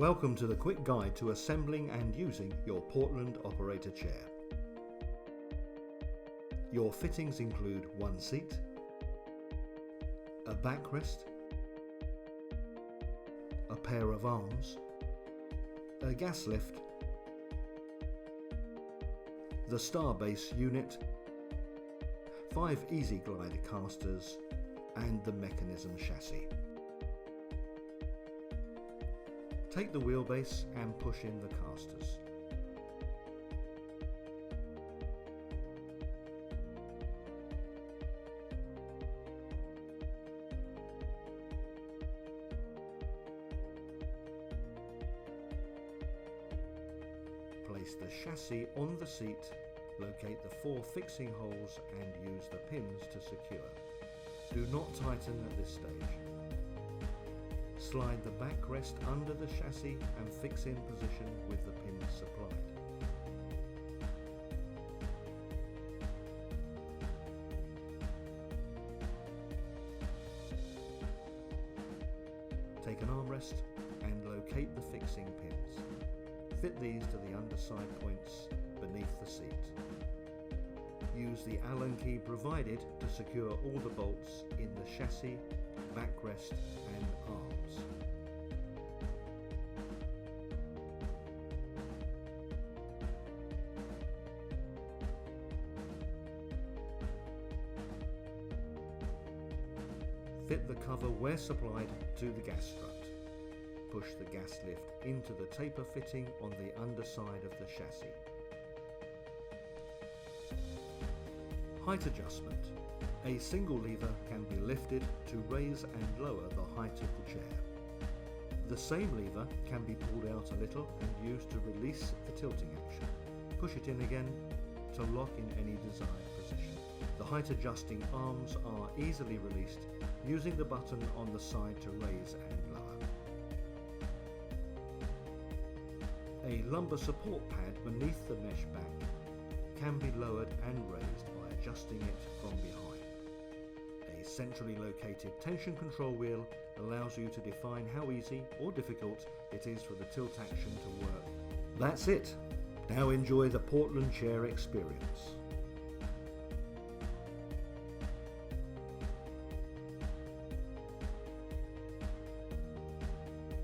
Welcome to the quick guide to assembling and using your Portland operator chair. Your fittings include one seat, a backrest, a pair of arms, a gas lift, the Starbase unit, 5 Easy Glide casters, and the mechanism chassis. Take the wheelbase and push in the casters. Place the chassis on the seat, locate the 4 fixing holes and use the pins to secure. Do not tighten at this stage. Slide the backrest under the chassis and fix in position with the pins supplied. Take an armrest and locate the fixing pins. Fit these to the underside points beneath the seat. Use the Allen key provided to secure all the bolts in the chassis, backrest and arms. Fit the cover where supplied to the gas strut. Push the gas lift into the taper fitting on the underside of the chassis. Height adjustment. A single lever can be lifted to raise and lower the height of the chair. The same lever can be pulled out a little and used to release the tilting action. Push it in again to lock in any desired position. The height adjusting arms are easily released using the button on the side to raise and lower. A lumbar support pad beneath the mesh back can be lowered and raised by adjusting it from behind. A centrally located tension control wheel allows you to define how easy or difficult it is for the tilt action to work. That's it. Now enjoy the Portland chair experience.